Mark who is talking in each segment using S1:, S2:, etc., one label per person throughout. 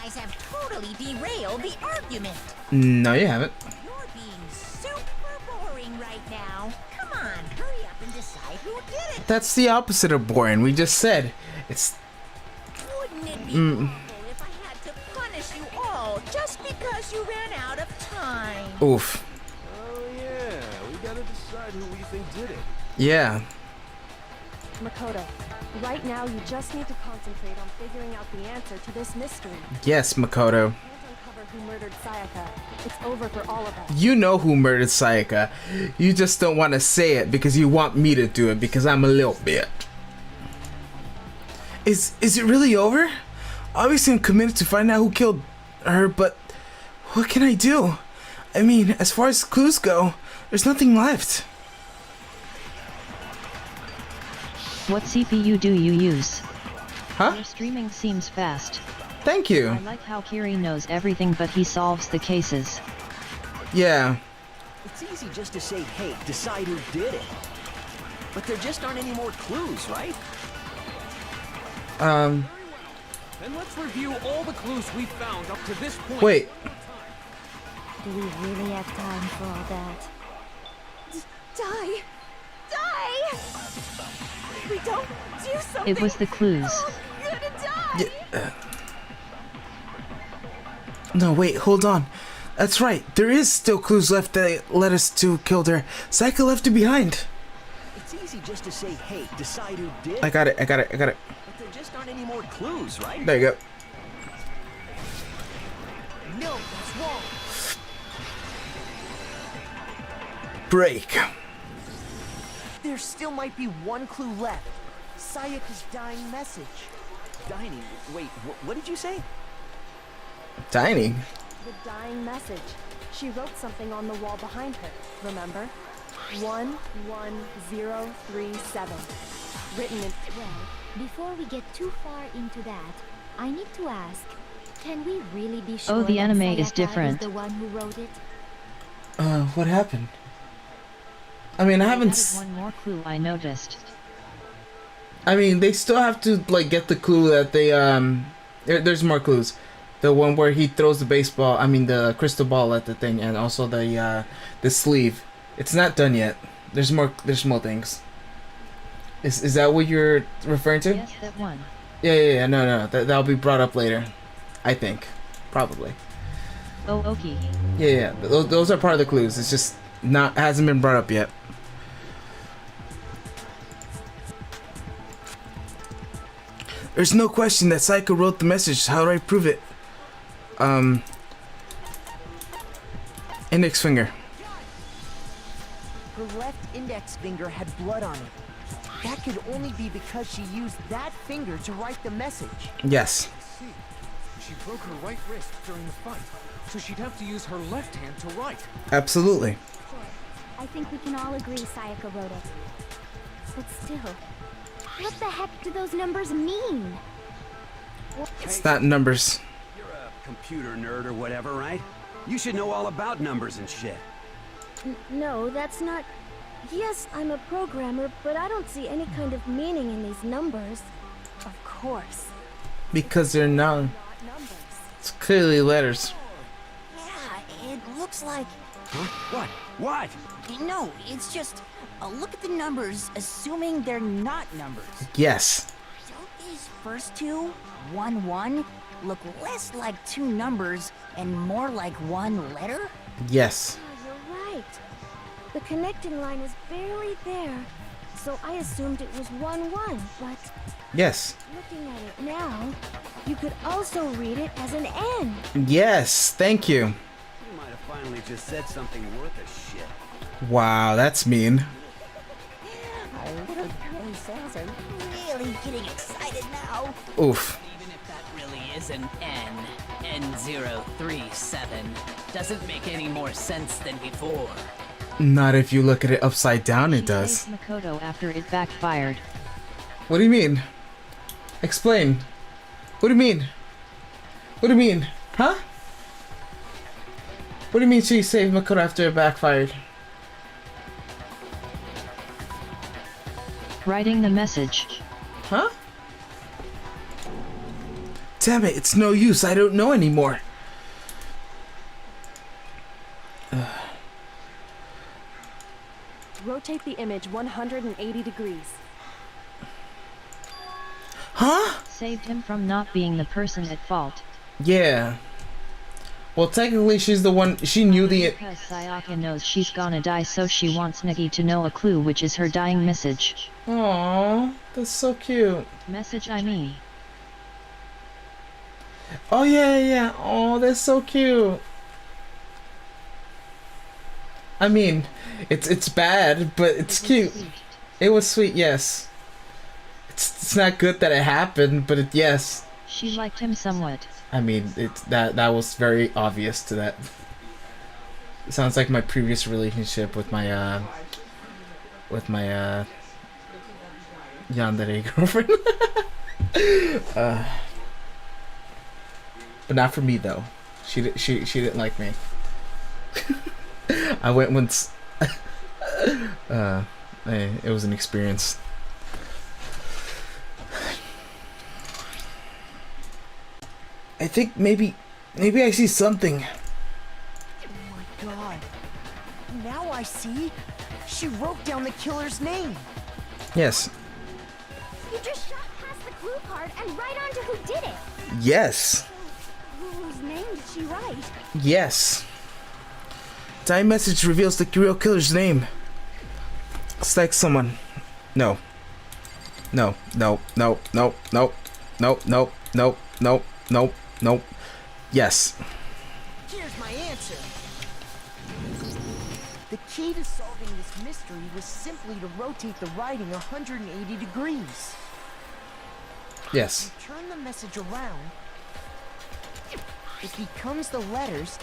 S1: guys have totally derailed the argument.
S2: No, you haven't.
S1: You're being super boring right now. Come on, hurry up and decide who did it.
S2: That's the opposite of boring. We just said it's.
S1: Wouldn't it be awful if I had to punish you all just because you ran out of time?
S2: Oof.
S3: Oh yeah, we gotta decide who we think did it.
S2: Yeah.
S4: Makoto, right now you just need to concentrate on figuring out the answer to this mystery.
S2: Yes, Makoto.
S4: Can't uncover who murdered Sayaka. It's over for all of us.
S2: You know who murdered Sayaka. You just don't want to say it because you want me to do it because I'm a little bit. Is it really over? Obviously I'm committed to find out who killed her, but what can I do? I mean, as far as clues go, there's nothing left.
S5: What CPU do you use?
S2: Huh?
S5: Your streaming seems fast.
S2: Thank you.
S5: I like how Kiri knows everything but he solves the cases.
S2: Yeah.
S6: It's easy just to say, hey, decide who did it. But there just aren't any more clues, right?
S3: Then let's review all the clues we've found up to this point.
S2: Wait.
S4: Do we really have time for all that? Die! Die! We don't do something.
S5: It was the clues.
S4: You're gonna die!
S2: No, wait, hold on. That's right. There is still clues left that led us to kill her. Sayaka left it behind.
S6: It's easy just to say, hey, decide who did it.
S2: I got it.
S6: But there just aren't any more clues, right?
S2: There you go.
S6: No, that's wrong.
S2: Break.
S6: There still might be one clue left. Sayaka's dying message. Dying? Wait, what did you say?
S2: Tiny.
S4: The dying message. She wrote something on the wall behind her, remember? 11037. Written in...
S7: Well, before we get too far into that, I need to ask, can we really be sure
S5: the
S7: that
S5: anime is
S7: Sayaka
S5: different.
S7: the one who wrote it?
S2: What happened? I mean, I haven't.
S5: That is one more clue I noticed.
S2: I mean, they still have to like get the clue that they there's more clues. The one where he throws the baseball, I mean the crystal ball at the thing, and also the sleeve. It's not done yet. There's more things. Is that what you're referring to?
S5: Yes, that one.
S2: Yeah. No. That'll be brought up later. I think, probably.
S5: Oh, okay.
S2: Yeah. Those are part of the clues. It's just hasn't been brought up yet. There's no question that Sayaka wrote the message. How do I prove it? Index finger.
S6: Her left index finger had blood on it. That could only be because she used that finger to write the message.
S2: Yes.
S3: See, she broke her right wrist during the fight, so she'd have to use her left hand to write.
S2: Absolutely.
S7: I think we can all agree Sayaka wrote it. But still, what the heck do those numbers mean?
S2: It's not numbers.
S8: You're a computer nerd or whatever, right? You should know all about numbers and shit.
S4: No, that's not... Yes, I'm a programmer, but I don't see any kind of meaning in these numbers. Of course.
S2: Because they're not.
S4: Not numbers.
S2: It's clearly letters.
S1: Yeah, it looks like...
S8: Huh? What?
S1: No, it's just... look at the numbers, assuming they're not numbers.
S2: Yes.
S1: Don't these first two, 1-1, look less like two numbers and more like one letter?
S2: Yes.
S4: Oh, you're right. The connecting line is barely there, so I assumed it was 1-1, but
S2: Yes.
S4: looking at it now, you could also read it as an N.
S2: Yes. Thank you.
S8: You might have finally just said something worth a shit.
S2: Wow, that's mean.
S1: Our little girly cells are really getting excited now.
S2: Oof.
S9: Even if that really is an N037, doesn't make any more sense than before.
S2: Not if you look at it upside down, it
S5: She
S2: does.
S5: saved Makoto after it backfired.
S2: What do you mean? Explain. What do you mean? What do you mean? Huh? What do you mean she saved Makoto after it backfired?
S5: Writing the message.
S2: Huh? Damn it, it's no use. I don't know anymore.
S4: Rotate the image 180 degrees.
S2: Huh?
S5: Saved him from not being the person at fault.
S2: Yeah. Well, technically, she's the one. She knew the.
S5: Because Sayaka knows she's gonna die, so she wants Nagi to know a clue, which is her dying message.
S2: Aww, that's so cute.
S5: Message, I mean.
S2: Oh yeah. Oh, that's so cute. I mean, it's bad, but it's cute.
S5: Sweet.
S2: It was sweet, yes. It's not good that it happened, but yes.
S5: She liked him somewhat.
S2: I mean, that was very obvious to that. It sounds like my previous relationship with my yandere girlfriend. But not for me though. She didn't like me. I went once. It was an experience. I think maybe I see something.
S6: Oh my god. Now I see. She wrote down the killer's name.
S2: Yes.
S7: You just shot past the clue card and right onto who did it.
S2: Yes.
S7: Whose name did she write?
S2: Yes. Time message reveals the real killer's name. It's like someone. No. Yes.
S6: Here's my answer. The key to solving this mystery was simply to rotate the writing 180 degrees.
S2: Yes.
S6: Turn the message around. It becomes the letters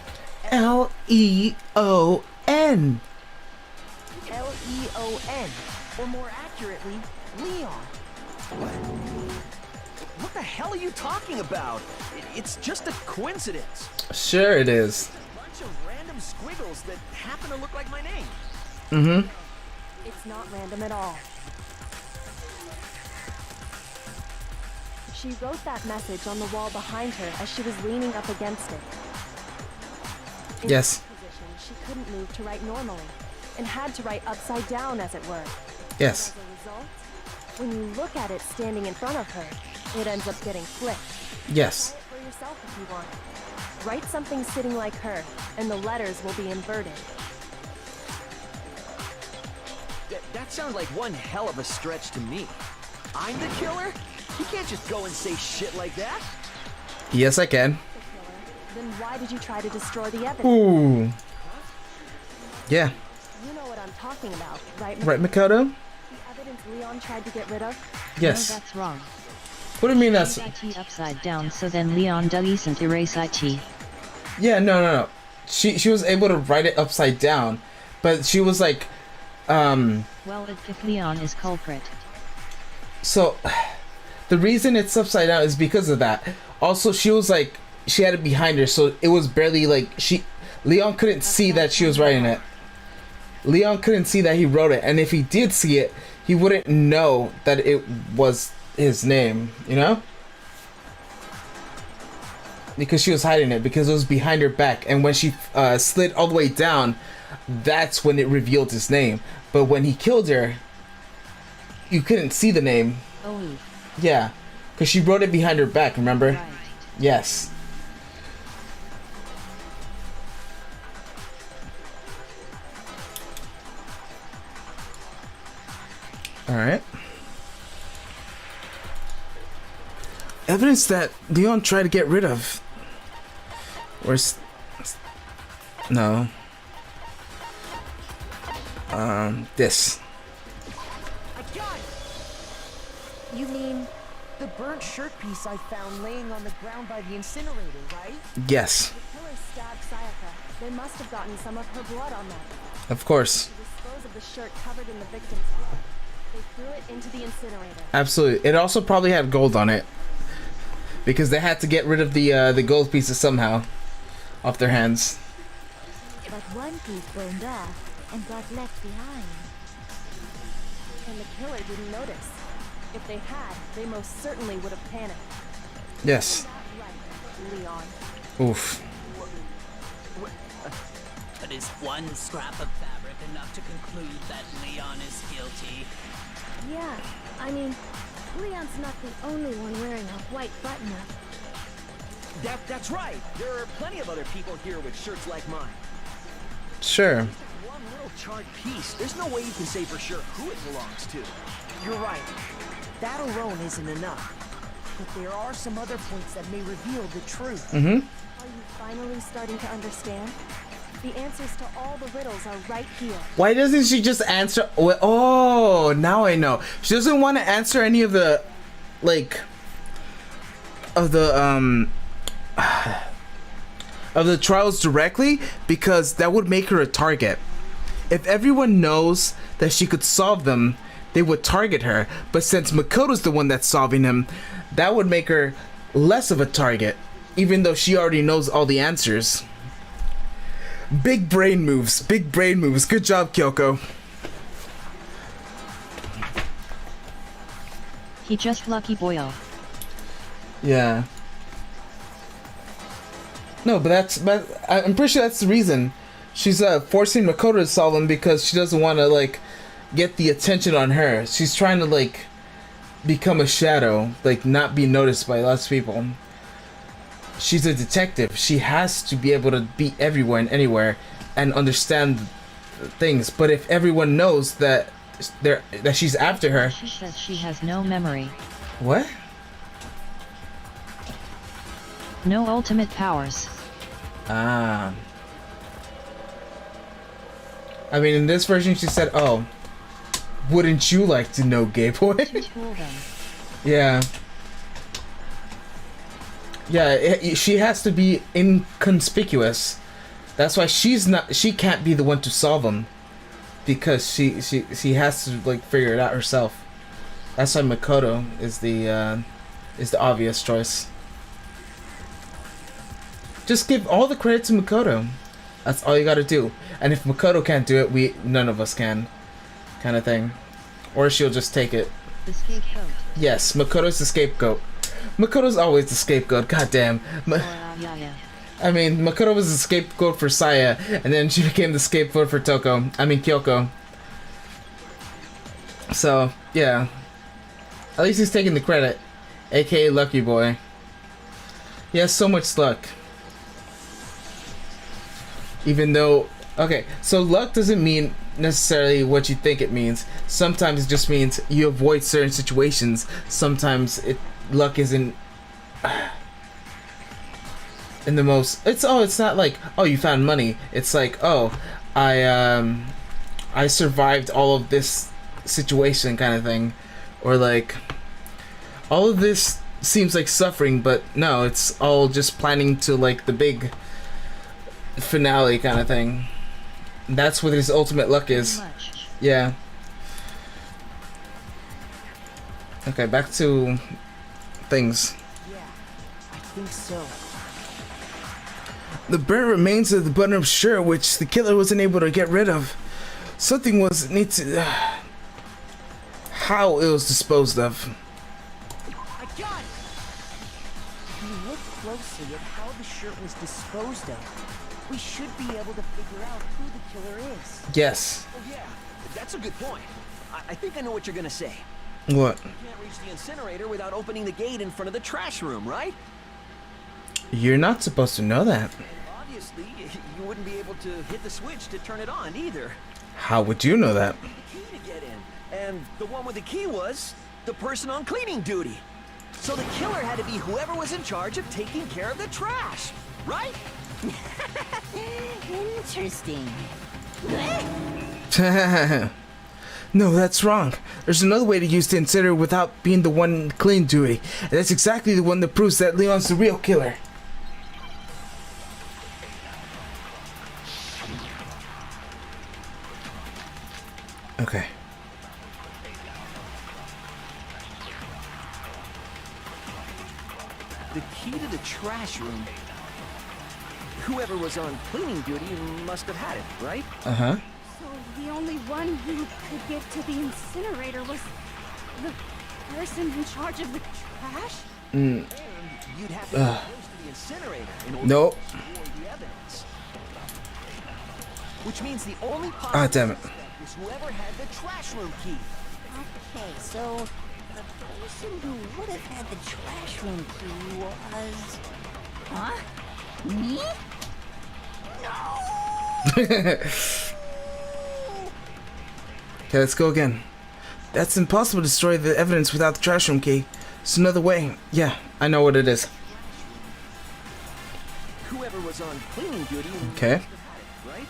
S2: Leon.
S6: Leon, or more accurately, Leon.
S8: What the hell are you talking about? It's just a coincidence.
S2: Sure it is.
S8: A bunch of random squiggles that happen to look like my name.
S2: Mm-hmm.
S4: It's not random at all. She wrote that message on the wall behind her as she was leaning up against it. In
S2: Yes.
S4: that position, she couldn't move to write normally, and had to write upside down, as it were.
S2: Yes.
S4: As a result, when you look at it standing in front of her, it ends up getting flipped.
S2: Yes.
S4: Try it for yourself if you want. Write something sitting like her, and the letters will be inverted.
S6: That sounds like one hell of a stretch to me. I'm the killer? You can't just go and say shit like that.
S2: Yes, I can.
S4: The killer. Then why did you try to destroy the evidence?
S2: Ooh. Yeah.
S4: You know what I'm talking about, right?
S2: Right, Mikado?
S4: The evidence Leon tried to get rid of?
S2: Yes.
S5: No, that's wrong.
S2: What do you mean that's...
S5: Leave IT upside down, so then Leon doesn't erase IT.
S2: Yeah, no. She was able to write it upside down, but she was like,
S5: Well, if Leon is culprit.
S2: so the reason it's upside down is because of that. Also, she was like, she had it behind her, so it was barely like Leon couldn't see that she was writing it. Leon couldn't see that he wrote it, and if he did see it, he wouldn't know that it was his name, you know? Because she was hiding it, because it was behind her back, and when she slid all the way down, that's when it revealed his name. But when he killed her, you couldn't see the name.
S5: Oh,
S2: Yeah, because she wrote it behind her back, remember?
S5: right.
S2: Yes. Alright. Evidence that Leon tried to get rid of. Where's... No. This.
S6: I got it! You mean the burnt shirt piece I found laying on the ground by the incinerator, right?
S2: Yes.
S4: The killer stabbed Sayaka. They must have gotten some of her blood on them.
S2: Of course.
S4: To dispose of the shirt covered in the victim's blood, they threw it into the incinerator.
S2: Absolutely. It also probably had gold on it. Because they had to get rid of the gold pieces somehow. Off their hands.
S7: But one piece burned off and got left behind.
S4: And the killer didn't notice. If they had, they most certainly would have panicked.
S2: Yes.
S4: That Leon.
S2: Oof.
S9: But is one scrap of fabric enough to conclude that Leon is guilty?
S7: Yeah, I mean, Leon's not the only one wearing a white button-up.
S6: That's right. There are plenty of other people here with shirts like mine.
S2: Sure.
S6: One little charred piece. There's no way you can say for sure who it belongs to. You're right. That alone isn't enough. But there are some other points that may reveal the truth.
S2: Mm-hmm.
S4: Are you finally starting to understand? The answers to all the riddles are right here.
S2: Why doesn't she just answer? Oh, now I know. She doesn't want to answer any of the, like, of the trials directly, because that would make her a target. If everyone knows that she could solve them, they would target her. But since Makoto's the one that's solving them, that would make her less of a target, even though she already knows all the answers. Big brain moves. Big brain moves. Good job, Kyoko.
S5: He just lucky boyo.
S2: Yeah. No, but I'm pretty sure that's the reason. She's forcing Makoto to solve them because she doesn't want to, like, get the attention on her. She's trying to, like, become a shadow, like, not be noticed by lots of people. She's a detective. She has to be able to be everywhere and anywhere and understand things. But if everyone knows that she's after her,
S5: She says she has no memory.
S2: what?
S5: No ultimate powers.
S2: Ah. I mean, in this version, she said, "Oh, wouldn't you like to know, gay boy?"
S5: To tool them.
S2: Yeah. Yeah, she has to be inconspicuous. That's why she can't be the one to solve them, because she has to, like, figure it out herself. That's why Makoto is the obvious choice. Just give all the credit to Makoto. That's all you gotta do. And if Makoto can't do it, none of us can, kind of thing. Or she'll just take it.
S5: The scapegoat.
S2: Yes, Makoto's the scapegoat. Makoto's always the scapegoat. Goddamn.
S5: Yeah.
S2: I mean, Makoto was the scapegoat for Saya, and then she became the scapegoat for Kyoko. So, yeah. At least he's taking the credit. AKA Lucky Boy. He has so much luck. Even though... Okay, so luck doesn't mean necessarily what you think it means. Sometimes it just means you avoid certain situations. Sometimes luck isn't... in the most... It's not like, oh, you found money. It's like, oh, I survived all of this situation, kind of thing. Or like, all of this seems like suffering, but no, it's all just planning to, like, the big finale kind of thing. That's what his ultimate luck is. Yeah. Okay, back to things.
S6: Yeah, I think so.
S2: The burnt remains of the button-up shirt, which the killer wasn't able to get rid of. Something was how it was disposed of.
S6: I got it! If you look closely at how the shirt was disposed of, we should be able to figure out who the killer is.
S2: Yes.
S6: Oh yeah, that's a good point. I think I know what you're gonna say.
S2: What?
S6: You can't reach the incinerator without opening the gate in front of the trash room, right?
S2: You're not supposed to know that.
S6: Obviously, you wouldn't be able to hit the switch to turn it on either.
S2: How would you know that?
S6: The key to get in, and the one with the key was the person on cleaning duty. So the killer had to be whoever was in charge of taking care of the trash, right?
S1: Interesting.
S2: No, that's wrong. There's another way to use the incinerator without being the one in clean duty. And that's exactly the one that proves that Leon's the real killer. Okay.
S6: The key to the trash room. Whoever was on cleaning duty must have had it, right?
S2: Uh-huh.
S7: So the only one who could get to the incinerator was the person in charge of the trash?
S6: And you'd have to get close to the incinerator in order
S2: Nope.
S6: to destroy the evidence. Which means the only
S2: Ah,
S6: possible
S2: damn it.
S6: suspect is whoever had the trash room key.
S1: Okay, so the person who would have had the trash room key was... Huh? Me? No!
S2: Okay, let's go again. That's impossible to destroy the evidence without the trash room key. It's another way. Yeah, I know what it is.
S6: Whoever was on cleaning duty
S2: Okay.
S6: must have had it, right?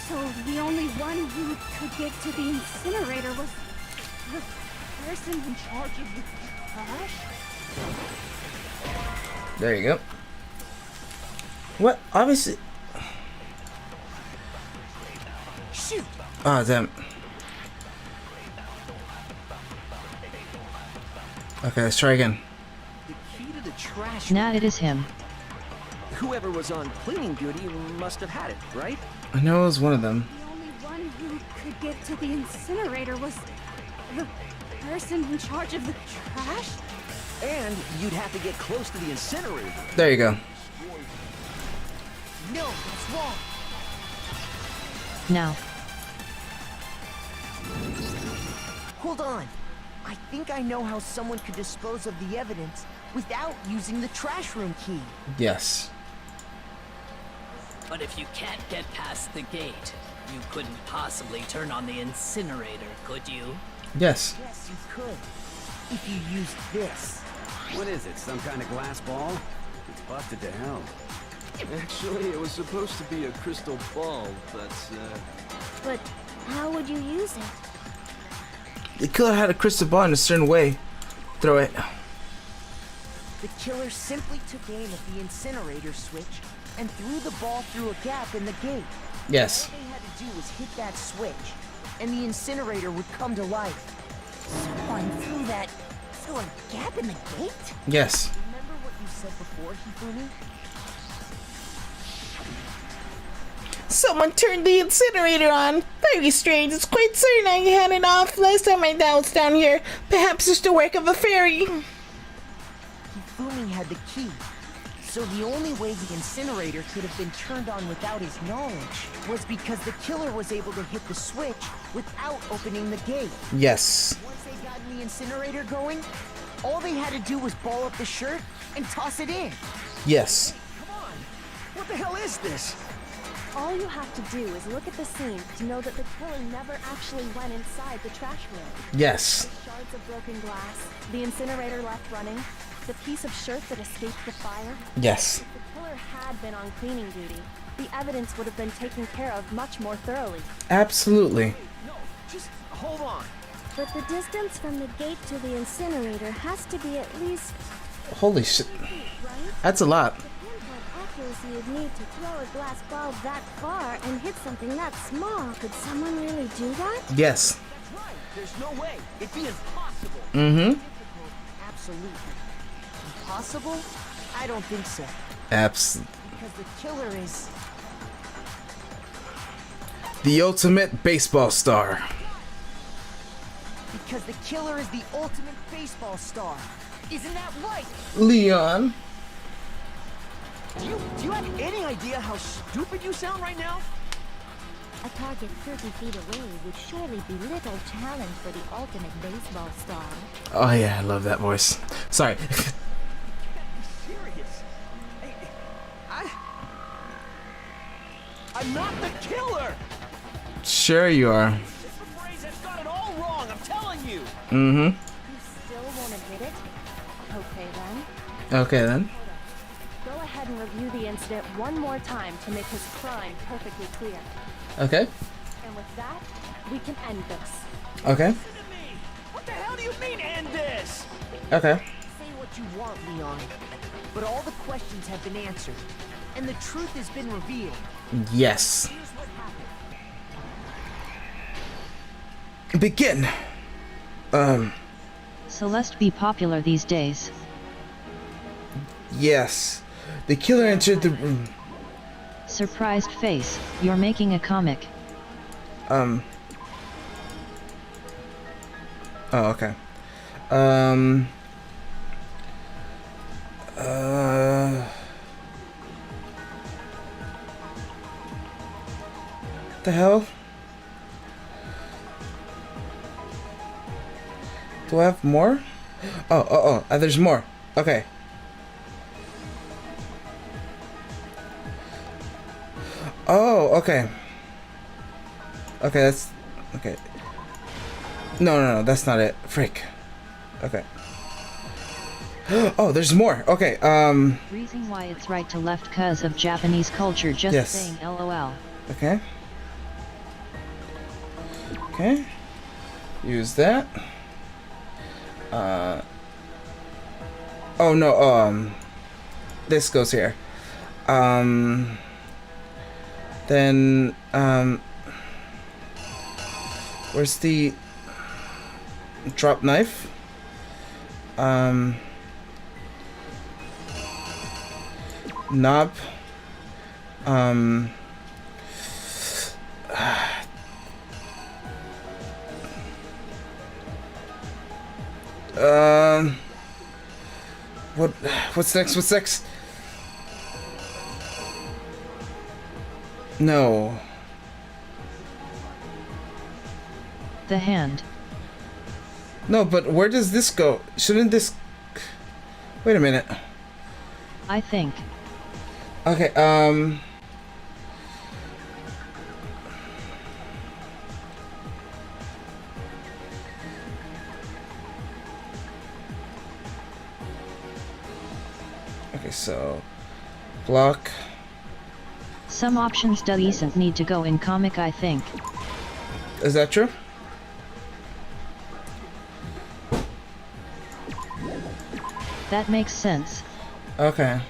S7: So the only one who could get to the incinerator was the person in charge of the trash?
S2: There you go. What? Obviously.
S6: Shoot!
S2: Ah, damn. Okay, let's try again.
S6: The key to the trash
S5: Nah, it is him.
S6: Whoever was on cleaning duty must have had it, right?
S2: I know it was one of them.
S7: The only one who could get to the incinerator was the person in charge of the trash?
S6: And you'd have to get close to the incinerator.
S2: There you go.
S6: No, that's wrong.
S5: Now,
S6: Hold on. I think I know how someone could dispose of the evidence without using the trash room key.
S2: Yes.
S9: But if you can't get past the gate, you couldn't possibly turn on the incinerator, could you?
S2: Yes.
S6: Yes, you could. If you used this.
S8: What is it, some kind of glass ball? It's busted to hell.
S10: Actually, it was supposed to be a crystal ball, but,
S7: But how would you use it?
S2: The killer had a crystal ball in a certain way. Throw it.
S6: The killer simply took aim at the incinerator switch and threw the ball through a gap in the gate.
S2: Yes.
S6: All they had to do was hit that switch, and the incinerator would come to life.
S1: Someone threw a gap in the gate?
S2: Yes.
S6: Remember what you said before, Hifumi?
S11: Someone turned the incinerator on. Very strange. It's quite certain I had it off last time my dad was down here. Perhaps it's the work of a fairy.
S6: Hifumi had the key. So the only way the incinerator could have been turned on without his knowledge was because the killer was able to hit the switch without opening the gate.
S2: Yes.
S6: Once they got the incinerator going, all they had to do was ball up the shirt and toss it in.
S2: Yes.
S6: Come on! What the hell is this?
S4: All you have to do is look at the scene to know that the killer never actually went inside the trash room.
S2: Yes.
S4: Shards of broken glass, the incinerator left running, the piece of shirt that escaped the fire.
S2: Yes.
S4: If the killer had been on cleaning duty, the evidence would have been taken care of much more thoroughly.
S2: Absolutely.
S6: No, just hold on.
S7: But the distance from the gate to the incinerator has to be at least
S2: Holy shit.
S7: 2 feet, right?
S2: That's a lot.
S7: The pinpoint accuracy you'd need to throw a glass ball that far and hit something that small. Could someone really do that?
S2: Yes.
S6: That's right. There's no way. It'd be impossible.
S2: Mm-hmm.
S6: Difficult, absolutely. Impossible? I don't think so. Because the killer is...
S2: The ultimate baseball star.
S6: Because the killer is the ultimate baseball star. Isn't that right?
S2: Leon.
S6: Do you have any idea how stupid you sound right now?
S7: A target 30 feet away would surely be little challenge for the ultimate baseball star.
S2: Oh yeah, I love that voice. Sorry.
S6: Serious? I'm not the killer!
S2: Sure you are.
S6: It's the phrase that's got it all wrong, I'm telling you!
S2: Mm-hmm.
S4: You still won't admit it? Okay then.
S2: Okay then.
S4: Go ahead and review the incident one more time to make his crime perfectly clear.
S2: Okay.
S4: And with that, we can end this.
S2: Okay.
S6: Listen to me! What the hell do you mean, end this?
S2: Okay.
S6: Say what you want, Leon, but all the questions have been answered, and the truth has been revealed.
S2: Yes.
S6: Here's what happened.
S2: Begin.
S5: Celeste be popular these days.
S2: Yes. The killer entered the room.
S5: Surprised face, you're making a comic.
S2: Oh, okay. The hell? Do I have more? Oh, there's more. Okay. Oh, okay. Okay, that's... Okay. No, that's not it. Frick. Okay. Oh, there's more. Okay,
S5: Reason why it's right to left cause of Japanese culture, just
S2: yes.
S5: saying LOL.
S2: Okay. Okay. Use that. Oh no, this goes here. Then, where's the drop knife? Knob. What's next? What's next? No.
S5: The hand.
S2: No, but where does this go? Shouldn't this... Wait a minute.
S5: I think.
S2: Okay, okay, so... Block.
S5: Some options doesn't need to go in comic, I think.
S2: Is that true?
S5: That makes sense.
S2: Okay.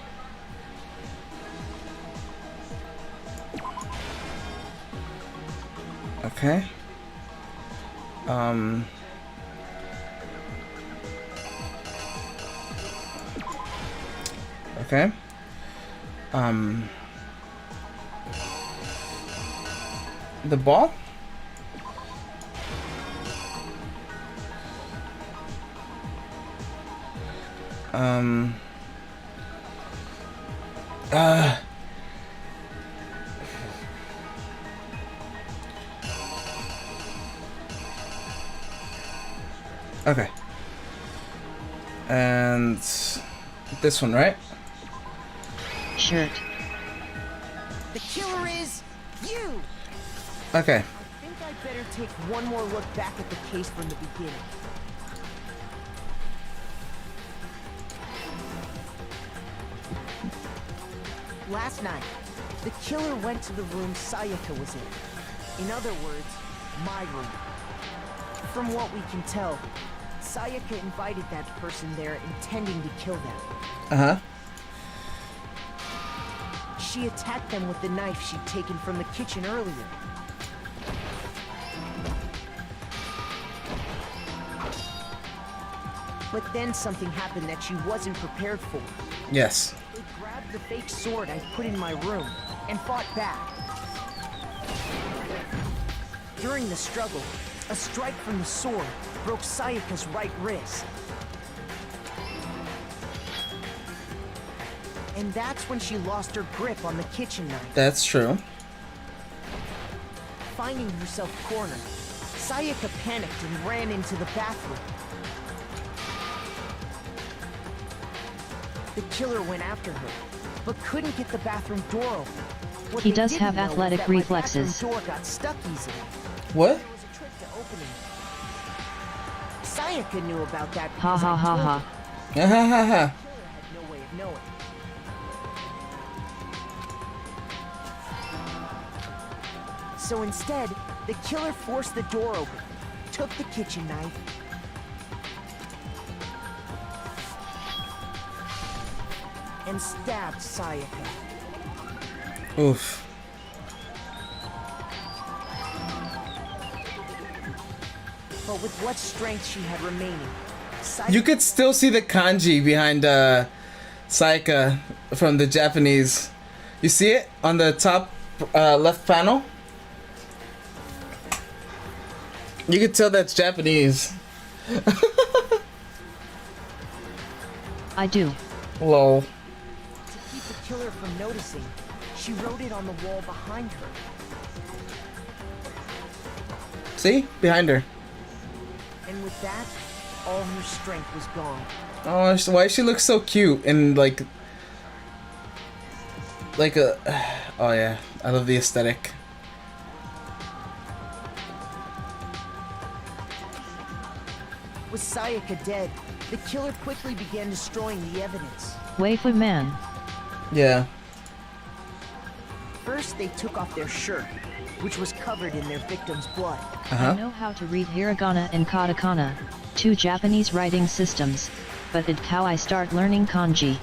S2: Okay. Okay. The ball? Okay. And this one, right?
S5: Shirt.
S6: The killer is you!
S2: Okay.
S6: I think I'd better take one more look back at the case from the beginning. Last night, the killer went to the room Sayaka was in. In other words, my room. From what we can tell, Sayaka invited that person there intending to kill them.
S2: Uh-huh.
S6: She attacked them with the knife she'd taken from the kitchen earlier. But then something happened that she wasn't prepared for.
S2: Yes.
S6: They grabbed the fake sword I put in my room and fought back. During the struggle, a strike from the sword broke Sayaka's right wrist. And that's when she lost her grip on the kitchen knife.
S2: That's true.
S6: Finding herself cornered, Sayaka panicked and ran into the bathroom. The killer went after her, but couldn't get the bathroom door open. What
S5: He
S6: they
S5: does
S6: didn't
S5: have
S6: know was
S5: athletic
S6: that my
S5: reflexes.
S6: bathroom door got stuck easily.
S2: What?
S6: There was a trick to opening it. Sayaka knew about that
S5: Ha
S6: because
S5: ha
S6: I
S5: ha
S6: told
S5: ha.
S6: her.
S2: Ha ha ha ha.
S6: The killer had no way of knowing. So instead, the killer forced the door open, took the kitchen knife, and stabbed Sayaka.
S2: Oof.
S6: But with what strength she had remaining, Sayaka
S2: You could still see the kanji behind Sayaka from the Japanese. You see it on the top left panel? You could tell that's Japanese.
S5: I do.
S2: Lol.
S6: To keep the killer from noticing, she wrote it on the wall behind her.
S2: See? Behind her.
S6: And with that, all her strength was gone.
S2: Oh, why she looks so cute and like a. Oh yeah, I love the aesthetic.
S6: With Sayaka dead, the killer quickly began destroying the evidence.
S5: Waifu man.
S2: Yeah.
S6: First, they took off their shirt, which was covered in their victim's blood.
S5: I know how to read hiragana and katakana, 2 Japanese writing systems, but it's how I start learning kanji.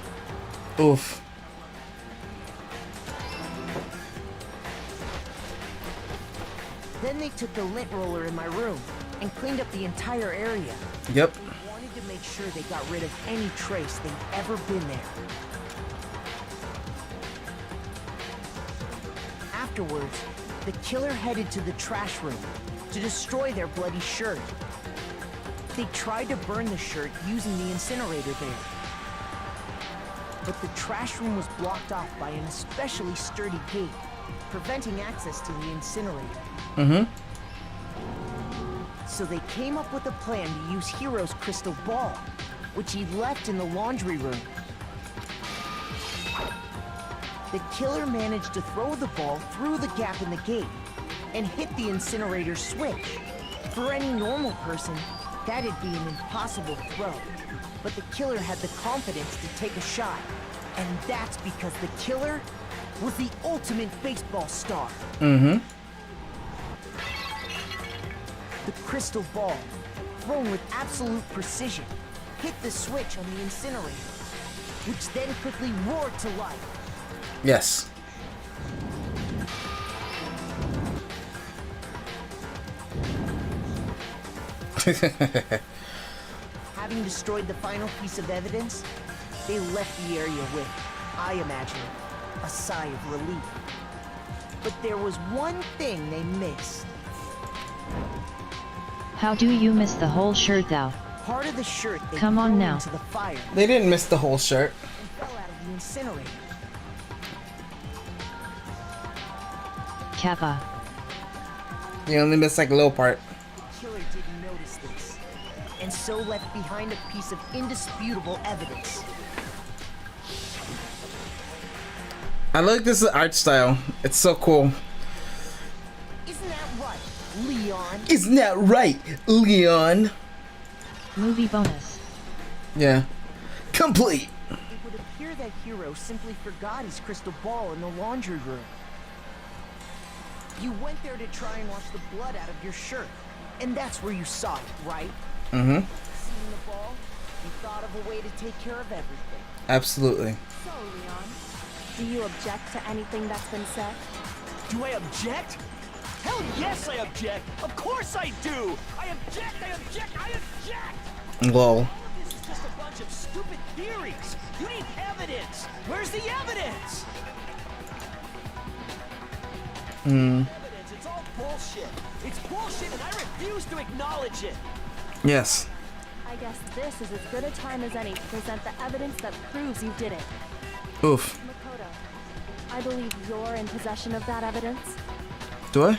S2: Oof.
S6: Then they took the lint roller in my room and cleaned up the entire area.
S2: Yep.
S6: They wanted to make sure they got rid of any trace they'd ever been there. Afterwards, the killer headed to the trash room to destroy their bloody shirt. They tried to burn the shirt using the incinerator there. But the trash room was blocked off by an especially sturdy gate, preventing access to the incinerator.
S2: Mm-hmm.
S6: So they came up with a plan to use Hiro's crystal ball, which he'd left in the laundry room. The killer managed to throw the ball through the gap in the gate and hit the incinerator switch. For any normal person, that'd be an impossible throw. But the killer had the confidence to take a shot. And that's because the killer was the ultimate baseball star.
S2: Mm-hmm.
S6: The crystal ball, thrown with absolute precision, hit the switch on the incinerator, which then quickly roared to life.
S2: Yes.
S6: Having destroyed the final piece of evidence, they left the area with, I imagine, a sigh of relief. But there was one thing they missed.
S5: How do you miss the whole shirt thou?
S6: Part of the shirt they
S5: Come on
S6: threw
S5: now.
S6: into the fire
S2: They didn't miss the whole shirt.
S6: and fell out of the incinerator.
S5: Kappa.
S2: They only missed like a little part.
S6: The killer didn't notice this, and so left behind a piece of indisputable evidence.
S2: I like this art style. It's so cool.
S6: Isn't that right, Leon?
S2: Isn't that right, Leon?
S5: Movie bonus.
S2: Yeah. Complete.
S6: It would appear that Hiro simply forgot his crystal ball in the laundry room. You went there to try and wash the blood out of your shirt, and that's where you saw it, right?
S2: Mm-hmm.
S6: Seeing the ball, you thought of a way to take care of everything.
S2: Absolutely.
S7: So, Leon, do you object to anything that's been said?
S12: Do I object? Hell yes I object! Of course I do! I object, I object, I object!
S2: Lol.
S12: All of this is just a bunch of stupid theories! You need evidence! Where's the evidence? Evidence, it's all bullshit! It's bullshit and I refuse to acknowledge it!
S2: Yes.
S7: I guess this is as good a time as any to present the evidence that proves you did it.
S2: Oof.
S7: Makoto, I believe you're in possession of that evidence.
S2: Do I?